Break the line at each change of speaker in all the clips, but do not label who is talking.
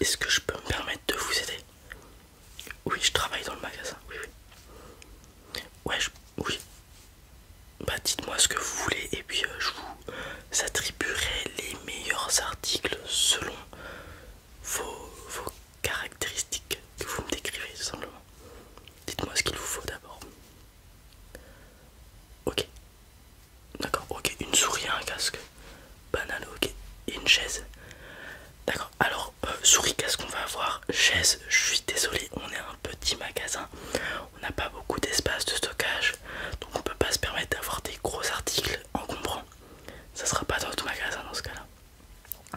est-ce que je peux me permettre de vous aider? Oui, je travaille dans le magasin, oui, oui. Ouais, oui. Bah dites-moi ce que vous voulez et puis je vous attribuerai les meilleurs articles selon vos caractéristiques que vous me décrivez tout simplement. Dites-moi ce qu'il vous faut d'abord. Ok, d'accord, ok, une souris, un casque, banane, ok, et une chaise. D'accord, alors souris, casque on va avoir, chaise, je suis désolé, on est un petit magasin, on n'a pas beaucoup d'espace de stockage, donc on peut pas se permettre d'avoir des gros articles encombrants. Ça sera pas dans notre magasin dans ce cas-là.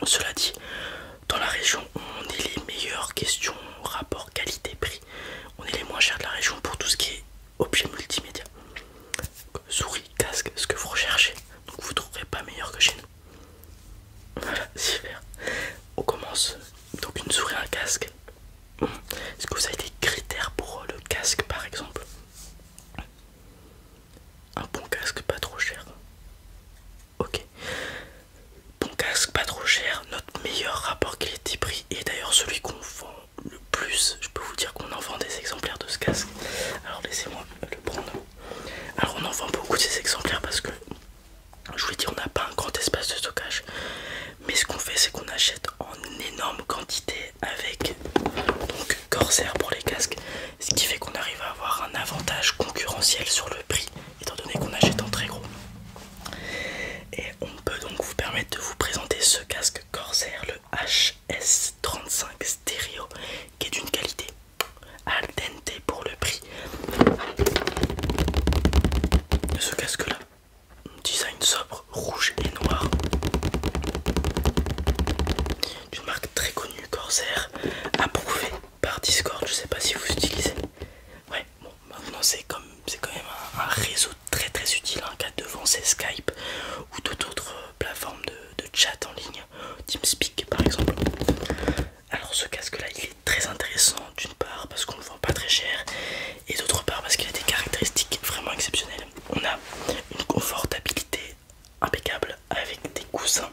Cela dit, dans la région, on est les meilleures questions rapport qualité-prix. On est les moins chers de la région pour tout ce qui est objet multimédia. Souris, casque, ce que vous recherchez. Donc vous trouverez pas meilleur que chez nous. Voilà, super. On commence. Donc une souris, un casque. Est-ce que vous avez des critères pour le casque par exemple? Un bon casque pas trop cher. Ok. Bon casque pas trop cher, notre meilleur rapport qualité-prix et d'ailleurs celui qu'on vend le plus. Je peux vous dire qu'on en vend des exemplaires de ce casque. Alors laissez-moi le prendre. Alors on en vend beaucoup de ces exemplaires parce que je vous l'ai dit, on n'a pas un grand espace de stockage. Mais ce qu'on fait, c'est qu'on achète en énorme quantité avec donc Corsair pour les casques. Ce qui fait qu'on arrive à avoir un avantage concurrentiel sur le prix étant donné qu'on achète en très gros. Et on peut donc vous permettre de vous présenter ce casque Corsair, le HS35 stéréo, qui est d'une qualité al dente pour le prix. Ce casque là, design sobre, rouge et noir, d'une marque très connue, Corsair, approuvé par Discord, je sais pas si vous utilisez. Ouais, bon, maintenant c'est quand même un réseau très très utile, un cas devant c'est Skype ou toute autre plateforme de chat en ligne, TeamSpeak par exemple. Alors ce casque là il est très intéressant d'une part parce qu'on le vend pas très cher et d'autre part parce qu'il a des caractéristiques vraiment exceptionnelles. On a une confortabilité impeccable avec des coussins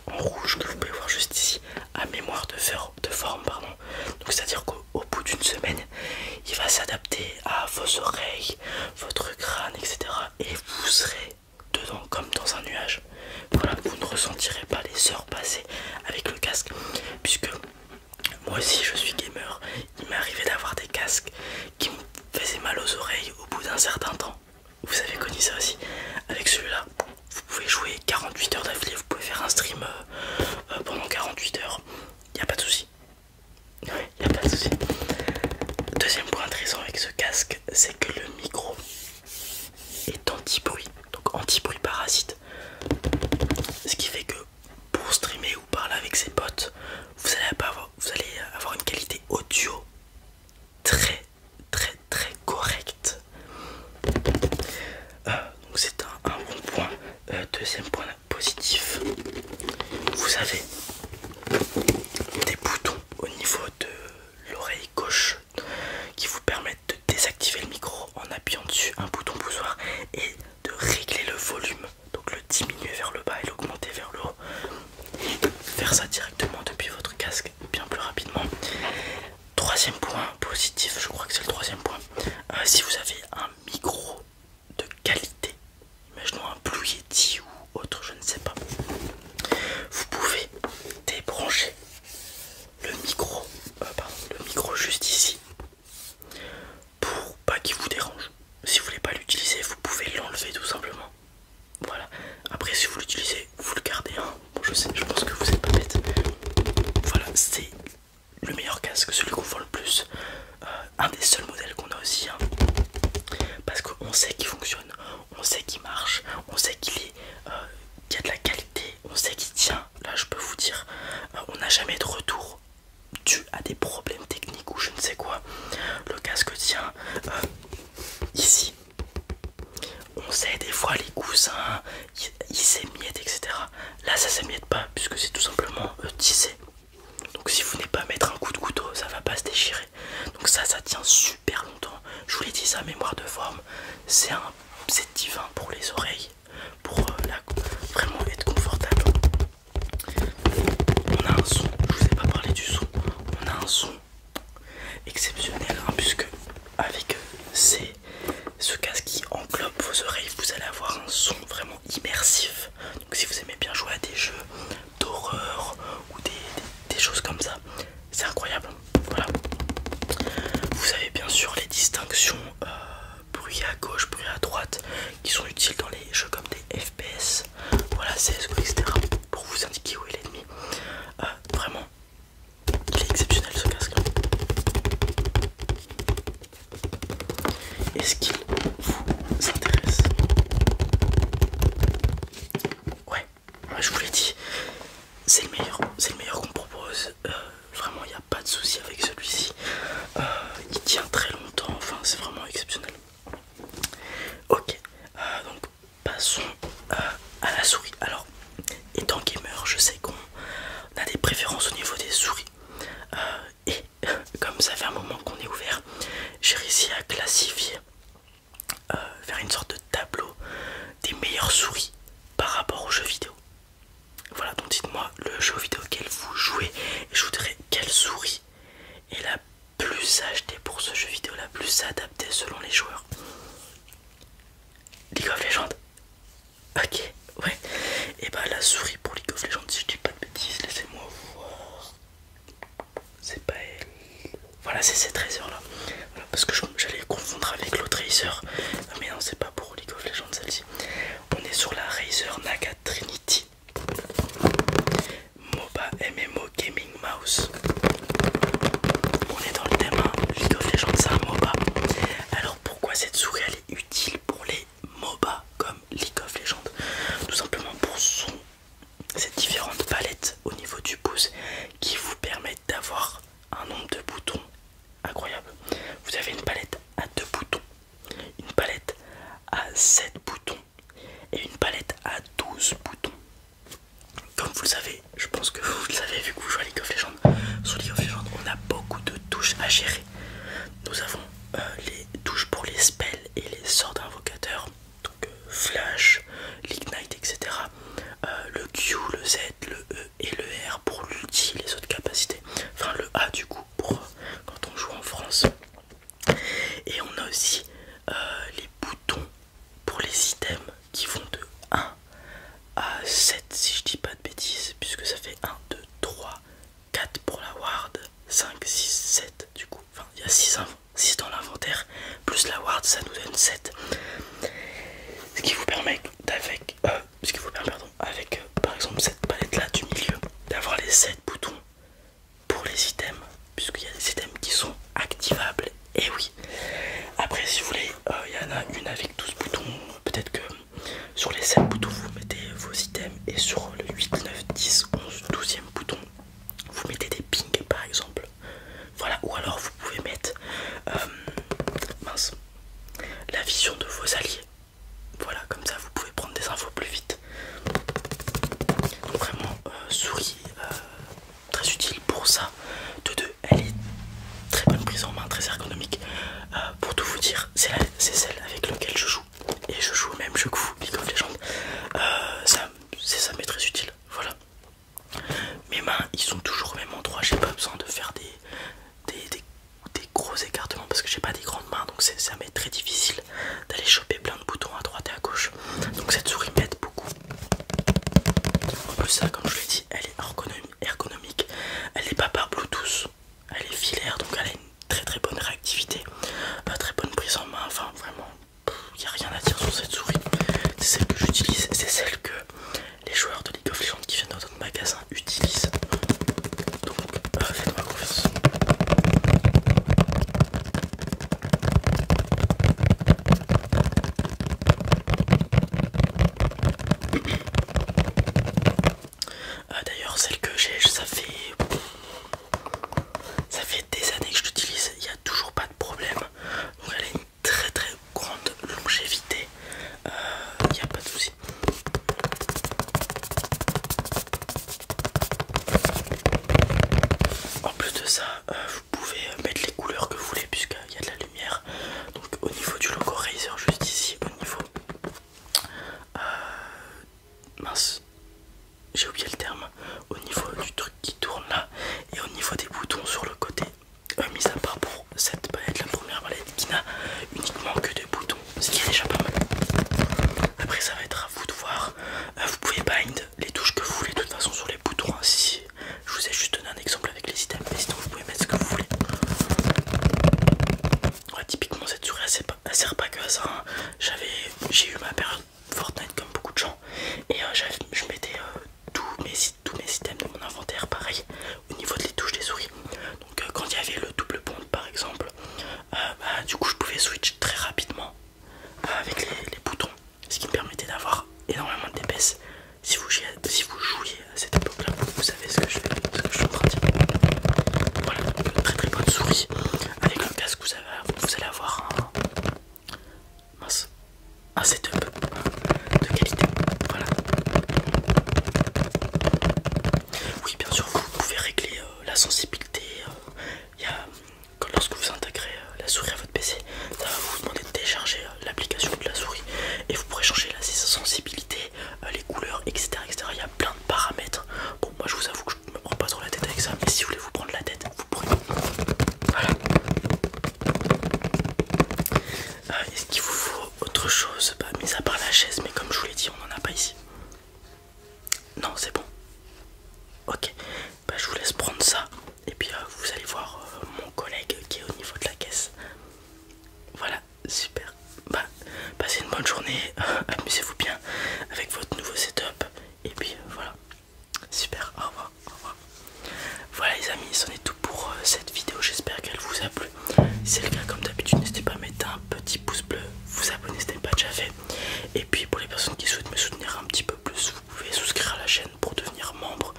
en rouge que vous pouvez voir juste ici à mémoire de forme pardon. Donc c'est à dire qu'au bout d'une semaine il va s'adapter à vos oreilles, votre crâne, etc. et vous serez dedans comme dans un nuage. Voilà, vous ne ressentirez pas les heures passées avec le casque puisque moi aussi je suis gamer. Il m'est arrivé d'avoir des casques qui me faisaient mal aux oreilles au bout d'un certain temps. Vous avez connu ça aussi. Avec celui-là vous pouvez jouer 48 heures d'affilée, vous pouvez faire un stream pendant 48 heures, il n'y a pas de souci. Ouais, il n'y a pas de souci. Deuxième point intéressant avec ce casque, c'est que le micro est anti-bruit, donc anti-bruit parasite. Ce qui fait que pour streamer ou parler avec ses potes, vous allez avoir une qualité audio très très très correcte. Donc c'est un bon point. Deuxième point positif, vous avez des boutons au niveau de l'oreille gauche qui vous permettent de désactiver le micro en appuyant dessus, un bouton poussoir, et de régler le volume, donc le diminuer vers le bas et l'augmenter vers le haut, et faire ça directement depuis votre casque bien plus rapidement. Troisième point positif, je crois que c'est le troisième point, si vous avez un micro de qualité, imaginons un Blue Yeti ou autre, je ne sais pas, vous pouvez classifier, faire une sorte de tableau des meilleures souris par rapport aux jeux vidéo. Voilà, donc dites-moi le jeu vidéo auquel vous jouez et je voudrais quelle souris est la plus achetée pour ce jeu vidéo, la plus adaptée selon les joueurs. League of Legends. Ok, ouais. Et bah la souris pour League of Legends, si je dis pas de bêtises, laissez-moi voir. C'est pas elle. Voilà, c'est cette Razer là. Voilà, parce que j'allais confondre avec l'autre Razer. Mais non, c'est pas pour League of Legends celle-ci. On est sur la Razer Naga Trinity MOBA MMO Gaming Mouse. On est dans le thème hein. League of Legends, c'est un MOBA. Alors pourquoi cette souris elle est utile pour les MOBA comme League of Legends? Tout simplement pour ces différentes palettes au niveau du pouce qui vous permettent d'avoir un nombre de boutons incroyable. Vous avez une palette à 2 boutons, une palette à 7 boutons et une palette à 12 boutons. Comme vous le savez, je pense que vous le savez vu que vous jouez à League of Legends. Sur League of Legends, on a beaucoup de touches à gérer. Nous avons les touches pour les spells et les sorts d'invocateurs, donc flash, l'ignite, etc. Le Q, le Z, le E et le R pour l'ulti et les autres capacités. Enfin le A du coup pour quand on joue en France. Et on a aussi les boutons pour les items qui vont de 1 à 7 si je dis pas de bêtises, puisque ça fait 1, 2, 3, 4 pour la ward, 5, 6, 7 du coup. Enfin il y a 6 dans l'inventaire, plus la ward ça nous donne 7. Ce qui vous permet avec par exemple cette palette là du milieu d'avoir les 7 boutons pour les items, puisqu'il y a des items qui sont activables. Et oui, après si vous voulez il y en a une avec 12 boutons, peut-être que sur les 7 boutons vous mettez vos items et sur le 8, 9, 10, 11, 12e bouton vous mettez des pings par exemple. Voilà, ou alors vous pouvez mettre la vision de vos alliés. Voilà, comme ça vous pouvez prendre des infos plus vite. Donc vraiment souris très utile pour ça. De deux, elle est très bonne prise en main, très ergonomique. Pour tout vous dire, c'est celle avec laquelle je joue. Et je joue au même jeu que vous, League of Legends. Ça m'est très utile. Voilà. Mes mains, ils sont toujours au même endroit. J'ai pas besoin de faire des gros écartements parce que j'ai pas des grandes mains. Donc ça m'est très difficile d'aller choper plein de boutons à droite et à gauche. Donc cette souris m'aide beaucoup. En plus ça, comme je l'ai dit, elle est ergonomique. Elle n'est pas par Bluetooth. Elle est filaire, donc elle a une très bonne réactivité, très bonne prise en main. Enfin vraiment, il n'y a rien à dire sur cette souris. C'est celle que j'utilise, c'est celle que les joueurs de League of Legends qui viennent dans notre magasin utilisent. Donc faites-moi confiance. Non, c'est bon. Ok, bah, je vous laisse prendre ça. Et puis vous allez voir mon collègue qui est au niveau de la caisse. Voilà, super. Bah, passez une bonne journée, amusez-vous bien avec votre nouveau setup. Et puis voilà, super, au revoir, au revoir. Voilà les amis, c'en est tout pour cette vidéo, j'espère qu'elle vous a plu. Si c'est le cas, comme d'habitude, n'hésitez pas à mettre un petit pouce bleu, vous abonner si ce n'est pas déjà fait. Et puis pour les personnes qui souhaitent me soutenir un petit peu plus, vous pouvez souscrire à la chaîne pour devenir membre.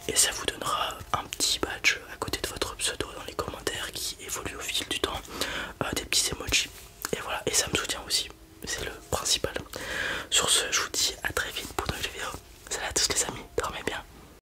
Et ça vous donnera un petit badge à côté de votre pseudo dans les commentaires qui évolue au fil du temps, des petits emojis. Et voilà, et ça me soutient aussi, c'est le principal. Sur ce,